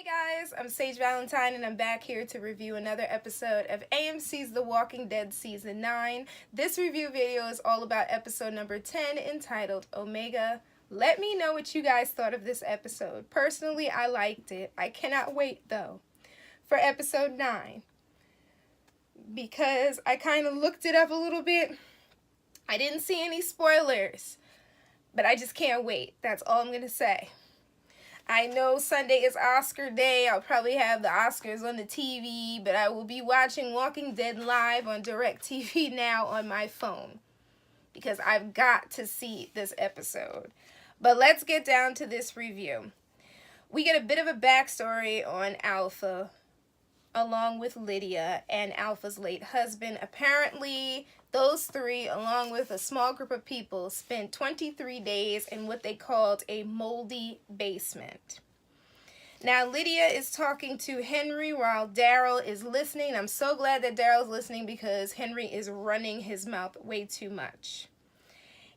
Hey guys, I'm Sage Valentine and I'm back here to review another episode of AMC's The Walking Dead Season 9. This review video is all about episode number 10 entitled Omega. Let me know what you guys thought of this episode. Personally, I liked it. I cannot wait though for episode 9 because I kind of looked it up a little bit. I didn't see any spoilers, but I just can't wait. That's all I'm going to say. I know Sunday is Oscar day. I'll probably have the Oscars on the TV, but I will be watching Walking Dead live on DirecTV now on my phone because I've got to see this episode. But let's get down to this review. We get a bit of a backstory on Alpha along with Lydia and Alpha's late husband. Apparently, those three, along with a small group of people, spent 23 days in what they called a moldy basement. Now, Lydia is talking to Henry while Daryl is listening. I'm so glad that Daryl's listening because Henry is running his mouth way too much.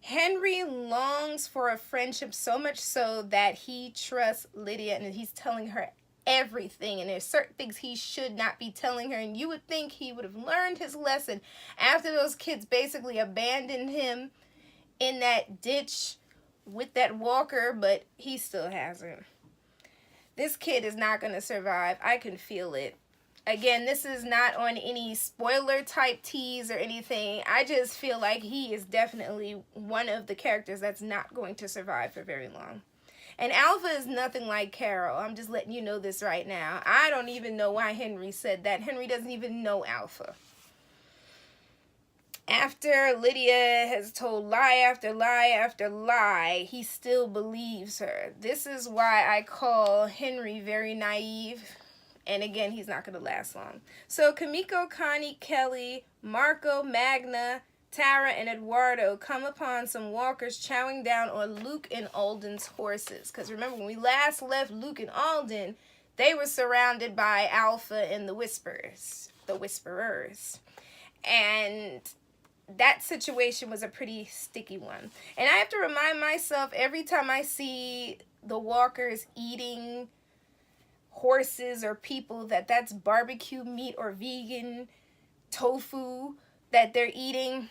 Henry longs for a friendship so much so that he trusts Lydia and he's telling her everything, and there's certain things he should not be telling her, and you would think he would have learned his lesson after those kids basically abandoned him in that ditch with that walker, but he still hasn't. This kid is not going to survive. I can feel it. Again, this is not on any spoiler type tease or anything. I just feel like he is definitely one of the characters that's not going to survive for very long. And Alpha is nothing like Carol. I'm just letting you know this right now. I don't even know why Henry said that. Henry doesn't even know Alpha. After Lydia has told lie after lie after lie, he still believes her. This is why I call Henry very naive. And again, he's not going to last long. So Kimiko, Connie, Kelly, Marco, Magna, Tara, and Eduardo come upon some walkers chowing down on Luke and Alden's horses. Because remember, when we last left Luke and Alden, they were surrounded by Alpha and the Whisperers. And that situation was a pretty sticky one. And I have to remind myself every time I see the walkers eating horses or people that's barbecue meat or vegan tofu that they're eating,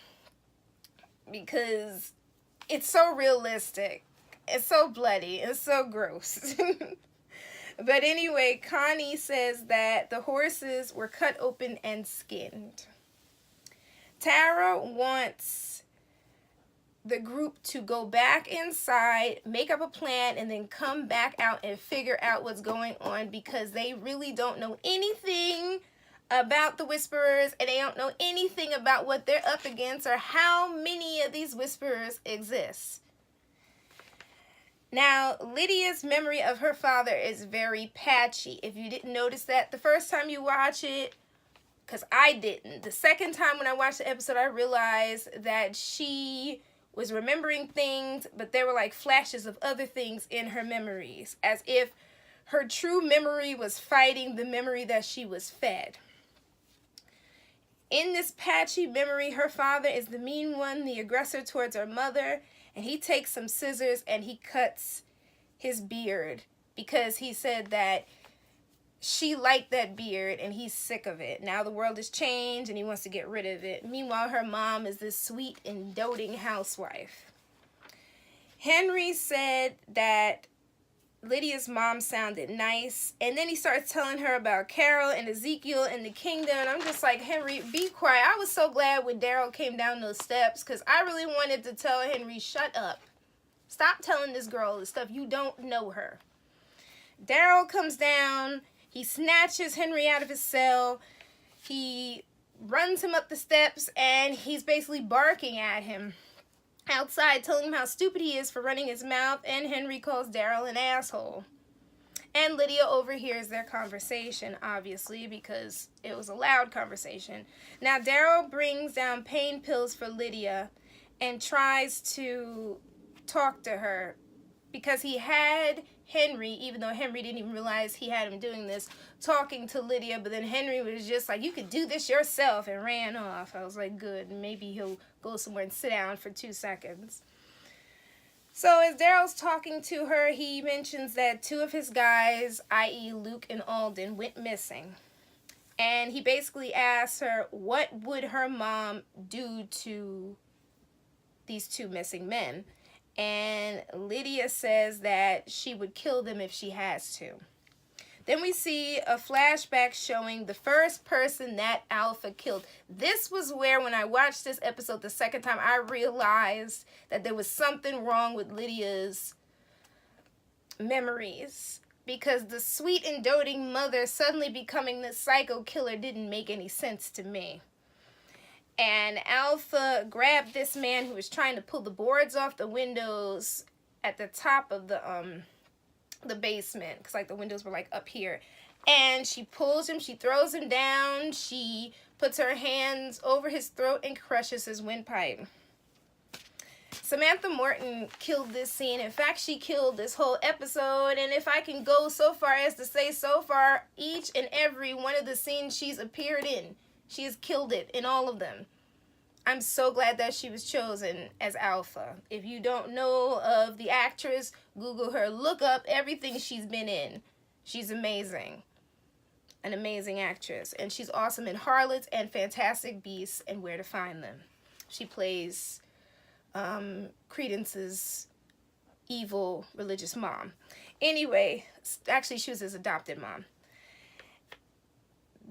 because it's so realistic. It's so bloody. It's so gross. But anyway, Connie says that the horses were cut open and skinned. Tara wants the group to go back inside, make up a plan, and then come back out and figure out what's going on, because they really don't know anything about the Whisperers, and they don't know anything about what they're up against or how many of these Whisperers exist. Now, Lydia's memory of her father is very patchy. If you didn't notice that the first time you watch it, because I didn't. The second time when I watched the episode, I realized that she was remembering things, but there were like flashes of other things in her memories, as if her true memory was fighting the memory that she was fed. In this patchy memory, her father is the mean one, the aggressor towards her mother, and he takes some scissors and he cuts his beard because he said that she liked that beard and he's sick of it. Now the world has changed and he wants to get rid of it. Meanwhile, her mom is this sweet and doting housewife. Henry said that Lydia's mom sounded nice, and then he starts telling her about Carol and Ezekiel and the kingdom, and I'm just like, Henry, be quiet. I was so glad when Daryl came down those steps, because I really wanted to tell Henry, shut up. Stop telling this girl the stuff. You don't know her. Daryl comes down. He snatches Henry out of his cell. He runs him up the steps, and he's basically barking at him outside, telling him how stupid he is for running his mouth, and Henry calls Daryl an asshole. And Lydia overhears their conversation, obviously, because it was a loud conversation. Now, Daryl brings down pain pills for Lydia and tries to talk to her because he had Henry, even though Henry didn't even realize he had him doing this, talking to Lydia, but then Henry was just like, you could do this yourself, and ran off. I was like, good, maybe he'll go somewhere and sit down for 2 seconds. So as Daryl's talking to her, he mentions that two of his guys, i.e. Luke and Alden, went missing. And he basically asks her what would her mom do to these two missing men. And Lydia says that she would kill them if she has to. Then we see a flashback showing the first person that Alpha killed. This was where, when I watched this episode the second time, I realized that there was something wrong with Lydia's memories. Because the sweet and doting mother suddenly becoming this psycho killer didn't make any sense to me. And Alpha grabbed this man who was trying to pull the boards off the windows at the top of the basement, because like the windows were like up here, and she pulls him, she throws him down, she puts her hands over his throat and crushes his windpipe. Samantha Morton killed this scene. In fact, she killed this whole episode, and if I can go so far as to say, so far, each and every one of the scenes she's appeared in, she has killed it in all of them. I'm so glad that she was chosen as Alpha. If you don't know of the actress, Google her. Look up everything she's been in. She's amazing. An amazing actress. And she's awesome in Harlots and Fantastic Beasts and Where to Find Them. She plays Credence's evil religious mom. Anyway, actually she was his adopted mom.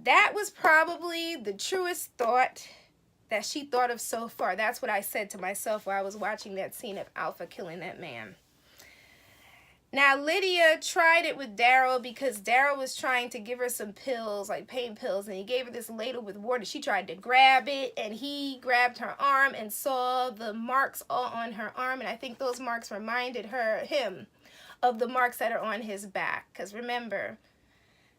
That was probably the truest thought that she thought of so far. That's what I said to myself while I was watching that scene of Alpha killing that man. Now, Lydia tried it with Daryl because Daryl was trying to give her some pills, like pain pills, and he gave her this ladle with water. She tried to grab it, and he grabbed her arm and saw the marks all on her arm, and I think those marks reminded him of the marks that are on his back. Because remember,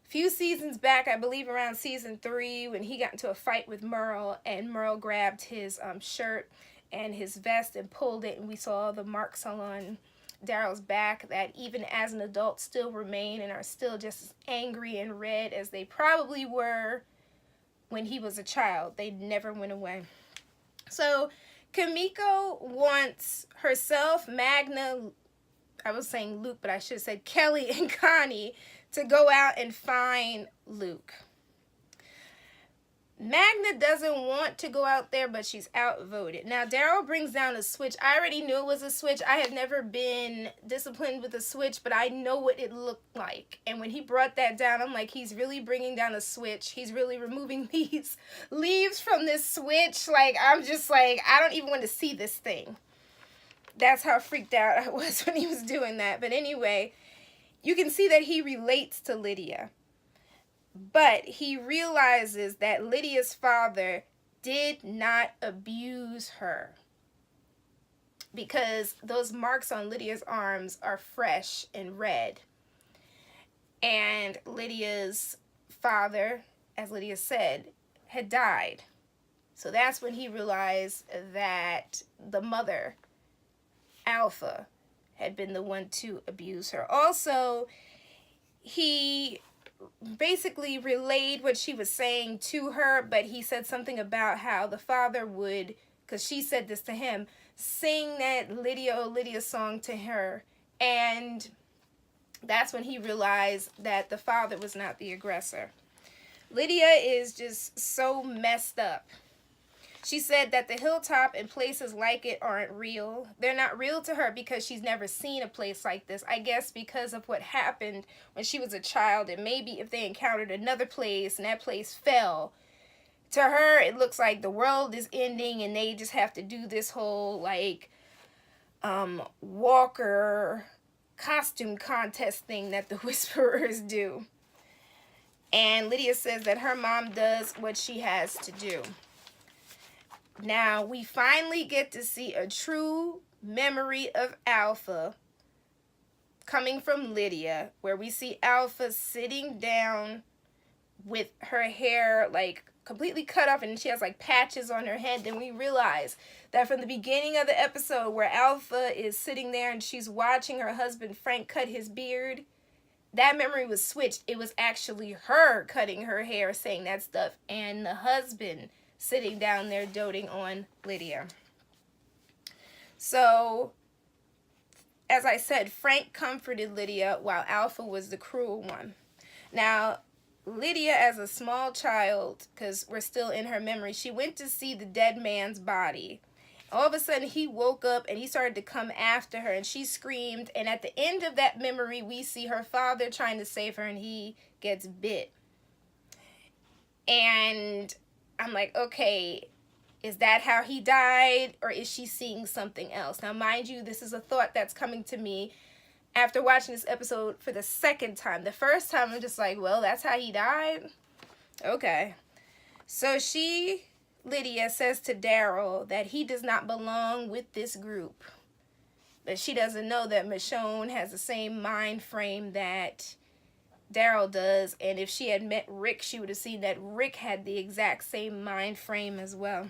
few seasons back, I believe around season 3, when he got into a fight with Merle, and Merle grabbed his shirt and his vest and pulled it, and we saw the marks on Daryl's back that even as an adult still remain and are still just as angry and red as they probably were when he was a child. They never went away. So Kimiko wants herself, Magna, I was saying Luke, but I should have said Kelly and Connie, to go out and find Luke. Magna doesn't want to go out there, but she's outvoted. Now, Daryl brings down a switch. I already knew it was a switch. I have never been disciplined with a switch, but I know what it looked like. And when he brought that down, I'm like, he's really bringing down a switch. He's really removing these leaves from this switch. Like, I'm just like, I don't even want to see this thing. That's how freaked out I was when he was doing that. But anyway, you can see that he relates to Lydia. But he realizes that Lydia's father did not abuse her, because those marks on Lydia's arms are fresh and red. And Lydia's father, as Lydia said, had died. So that's when he realized that the mother, Alpha, had been the one to abuse her. Also, he basically relayed what she was saying to her, but he said something about how the father would, because she said this to him, sing that Lydia, oh Lydia song to her. And that's when he realized that the father was not the aggressor. Lydia is just so messed up. She said that the hilltop and places like it aren't real. They're not real to her because she's never seen a place like this. I guess because of what happened when she was a child, and maybe if they encountered another place and that place fell, to her it looks like the world is ending and they just have to do this whole like walker costume contest thing that the Whisperers do. And Lydia says that her mom does what she has to do. Now, we finally get to see a true memory of Alpha coming from Lydia, where we see Alpha sitting down with her hair like completely cut off and she has like patches on her head. Then we realize that from the beginning of the episode where Alpha is sitting there and she's watching her husband Frank cut his beard, that memory was switched. It was actually her cutting her hair saying that stuff, and the husband sitting down there doting on Lydia. So as I said, Frank comforted Lydia while Alpha was the cruel one. Now, Lydia, as a small child, because we're still in her memory, she went to see the dead man's body. All of a sudden, he woke up and he started to come after her, and she screamed. And at the end of that memory, we see her father trying to save her, and he gets bit. And I'm like, okay, is that how he died, or is she seeing something else? Now, mind you, this is a thought that's coming to me after watching this episode for the second time. The first time, I'm just like, well, that's how he died? Okay. So Lydia says to Daryl that he does not belong with this group. But she doesn't know that Michonne has the same mind frame that Daryl does. And if she had met Rick, she would have seen that Rick had the exact same mind frame as well.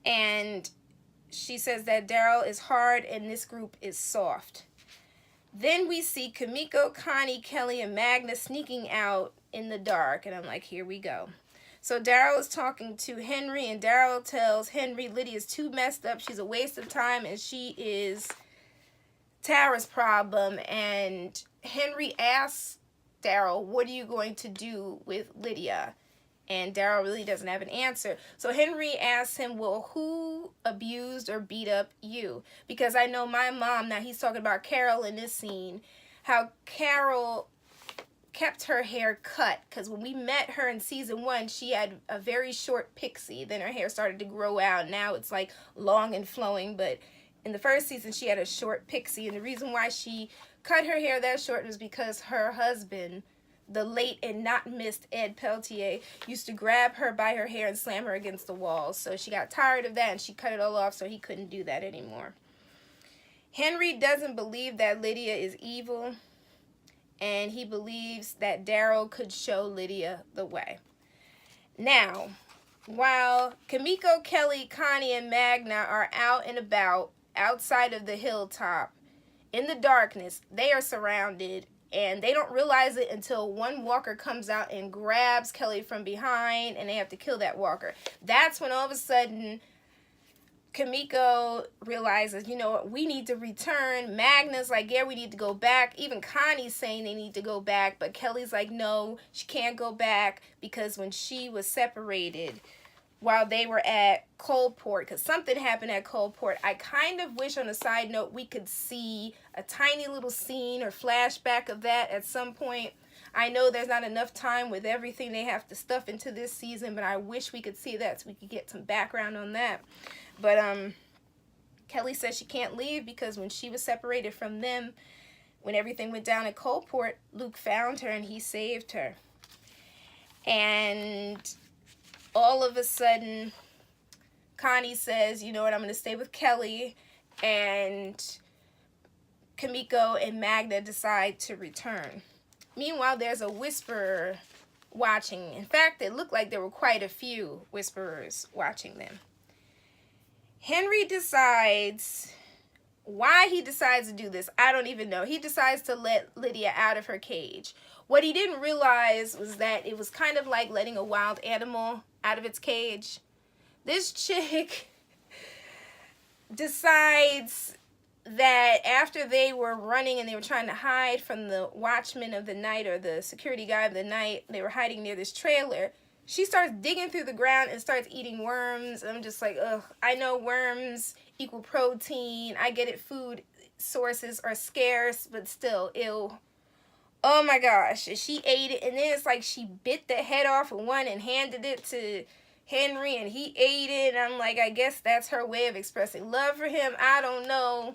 And she says that Daryl is hard and this group is soft. Then we see Kimiko, Connie, Kelly, and Magna sneaking out in the dark. And I'm like, here we go. So Daryl is talking to Henry, and Daryl tells Henry Lydia's too messed up. She's a waste of time, and she is Tara's problem. And Henry asks Daryl, what are you going to do with Lydia? And Daryl really doesn't have an answer. So Henry asks him, well, who abused or beat up you? Because I know my mom, now he's talking about Carol in this scene, how Carol kept her hair cut. Because when we met her in season 1, she had a very short pixie. Then her hair started to grow out. Now it's like long and flowing. But in the first season, she had a short pixie. And the reason why she cut her hair that short was because her husband, the late and not missed Ed Peltier, used to grab her by her hair and slam her against the wall. So she got tired of that and she cut it all off so he couldn't do that anymore. Henry doesn't believe that Lydia is evil, and he believes that Daryl could show Lydia the way. Now, while Kimiko, Kelly, Connie, and Magna are out and about outside of the hilltop in the darkness, they are surrounded. And they don't realize it until one walker comes out and grabs Kelly from behind, and they have to kill that walker. That's when all of a sudden Kimiko realizes, you know what, we need to return. Magna's like, yeah, we need to go back. Even Connie's saying they need to go back, but Kelly's like, no, she can't go back because when she was separated while they were at Coalport, because something happened at Coalport. I kind of wish, on a side note, we could see a tiny little scene or flashback of that at some point. I know there's not enough time with everything they have to stuff into this season, but I wish we could see that so we could get some background on that. But Kelly says she can't leave because when she was separated from them, when everything went down at Coalport, Luke found her and he saved her. And all of a sudden, Connie says, you know what, I'm going to stay with Kelly. And Kimiko and Magna decide to return. Meanwhile, there's a whisperer watching. In fact, it looked like there were quite a few whisperers watching them. Henry decides, why he decides to do this, I don't even know. He decides to let Lydia out of her cage. What he didn't realize was that it was kind of like letting a wild animal out of its cage. This chick decides that after they were running and they were trying to hide from the watchman of the night, or the security guy of the night, they were hiding near this trailer. She starts digging through the ground and starts eating worms. I'm just like, ugh, I know worms equal protein. I get it, food sources are scarce, but still, ew. Oh my gosh, she ate it, and then it's like she bit the head off of one and handed it to Henry, and he ate it, and I'm like, I guess that's her way of expressing love for him. I don't know.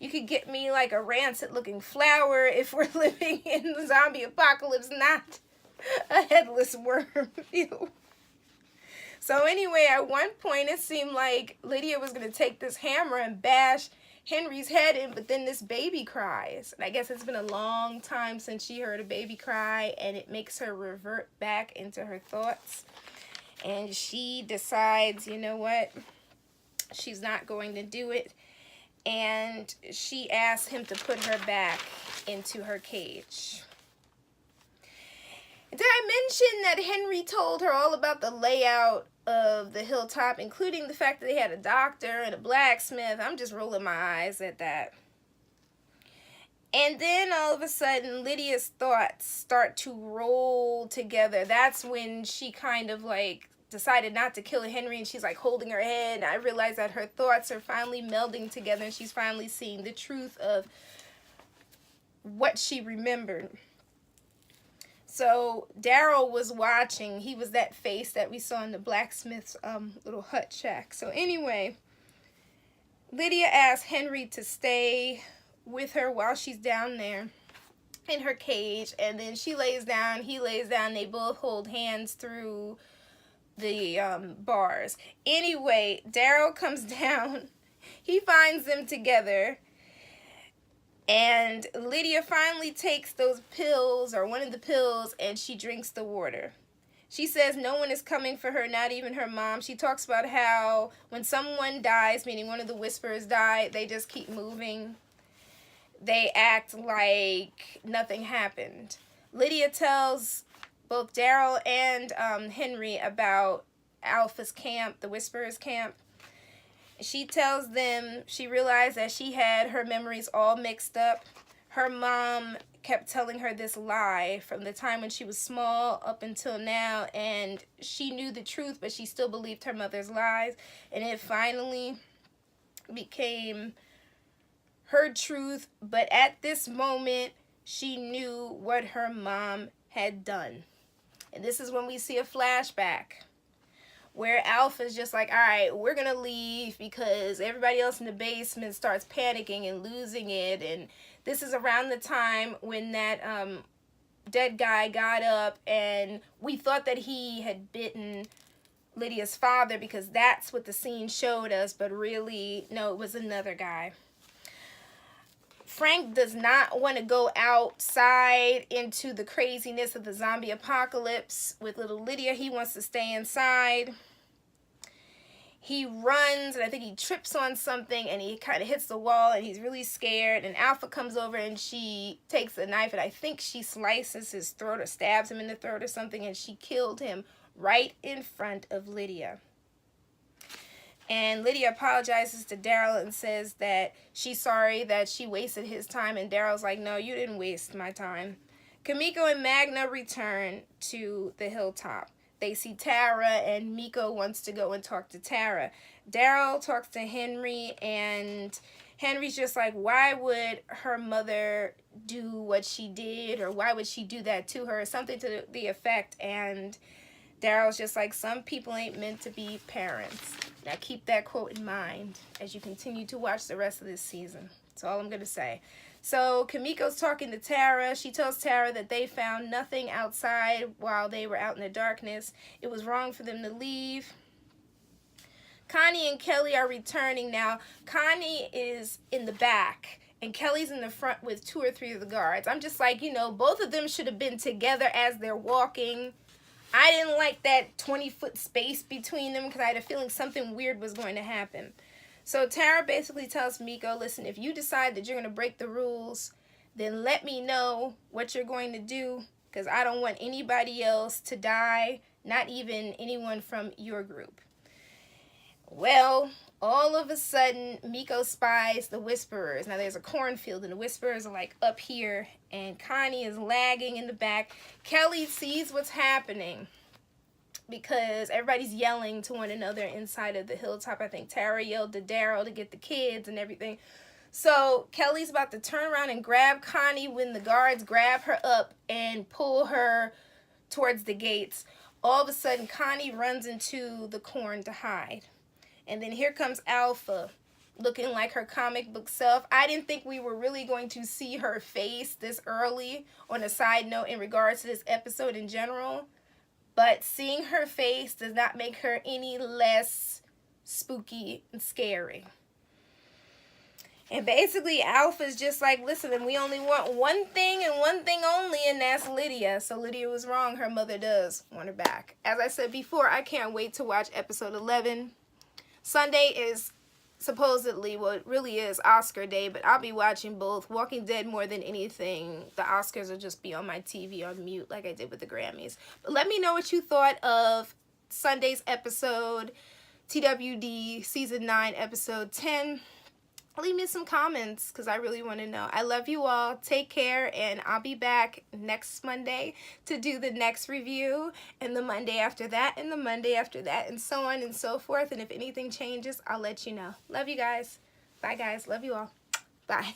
You could get me like a rancid-looking flower if we're living in the zombie apocalypse, not a headless worm. Ew. So anyway, at one point, it seemed like Lydia was going to take this hammer and bash Henry's head in, but then this baby cries. And I guess it's been a long time since she heard a baby cry, and it makes her revert back into her thoughts. And she decides, you know what, she's not going to do it. And she asks him to put her back into her cage. Did I mentioned that Henry told her all about the layout of the hilltop, including the fact that they had a doctor and a blacksmith. I'm just rolling my eyes at that. And then all of a sudden, Lydia's thoughts start to roll together. That's when she kind of like decided not to kill Henry, and she's like holding her head. And I realize that her thoughts are finally melding together, and she's finally seeing the truth of what she remembered. So Daryl was watching. He was that face that we saw in the blacksmith's little hut shack. So anyway, Lydia asked Henry to stay with her while she's down there in her cage, and then she lays down, he lays down, they both hold hands through the bars. Anyway, Daryl comes down, he finds them together, and Lydia finally takes those pills, or one of the pills, and she drinks the water. She says no one is coming for her, not even her mom. She talks about how when someone dies, meaning one of the Whisperers die, they just keep moving. They act like nothing happened. Lydia tells both Daryl and Henry about Alpha's camp, the Whisperers camp. She tells them she realized that she had her memories all mixed up. Her mom kept telling her this lie from the time when she was small up until now, and she knew the truth, but she still believed her mother's lies, and it finally became her truth. But at this moment, she knew what her mom had done. And this is when we see a flashback where Alpha's just like, all right, we're gonna leave because everybody else in the basement starts panicking and losing it. And this is around the time when that dead guy got up, and we thought that he had bitten Lydia's father because that's what the scene showed us, but really, no, it was another guy. Frank does not want to go outside into the craziness of the zombie apocalypse with little Lydia. He wants to stay inside. He runs, and I think he trips on something, and he kind of hits the wall, and he's really scared. And Alpha comes over, and she takes a knife, and I think she slices his throat or stabs him in the throat or something, and she killed him right in front of Lydia. And Lydia apologizes to Daryl and says that she's sorry that she wasted his time. And Daryl's like, no, you didn't waste my time. Kimiko and Magna return to the hilltop. They see Tara, and Miko wants to go and talk to Tara. Daryl talks to Henry, and Henry's just like, why would her mother do what she did? Or why would she do that to her? Something to the effect. And Daryl's just like, some people ain't meant to be parents. Now keep that quote in mind as you continue to watch the rest of this season. That's all I'm going to say. So Kimiko's talking to Tara. She tells Tara that they found nothing outside while they were out in the darkness. It was wrong for them to leave. Connie and Kelly are returning now. Connie is in the back, and Kelly's in the front with 2 or 3 of the guards. I'm just like, you know, both of them should have been together as they're walking. I didn't like that 20-foot space between them because I had a feeling something weird was going to happen. So Tara basically tells Miko, listen, if you decide that you're going to break the rules, then let me know what you're going to do, because I don't want anybody else to die, not even anyone from your group. Well, all of a sudden, Miko spies the Whisperers. Now, there's a cornfield, and the Whisperers are, like, up here, and Connie is lagging in the back. Kelly sees what's happening because everybody's yelling to one another inside of the hilltop. I think Tara yelled to Daryl to get the kids and everything. So Kelly's about to turn around and grab Connie when the guards grab her up and pull her towards the gates. All of a sudden, Connie runs into the corn to hide. And then here comes Alpha, looking like her comic book self. I didn't think we were really going to see her face this early, on a side note, in regards to this episode in general. But seeing her face does not make her any less spooky and scary. And basically, Alpha's just like, listen, and we only want one thing and one thing only, and that's Lydia. So Lydia was wrong. Her mother does want her back. As I said before, I can't wait to watch episode 11. Sunday is supposedly what really is Oscar day, but I'll be watching both. Walking Dead more than anything. The Oscars will just be on my TV on mute like I did with the Grammys. But let me know what you thought of Sunday's episode, TWD Season 9, Episode 10. Leave me some comments because I really want to know. I love you all. Take care, and I'll be back next Monday to do the next review, and the Monday after that, and the Monday after that, and so on and so forth. And if anything changes, I'll let you know. Love you guys. Bye, guys. Love you all. Bye.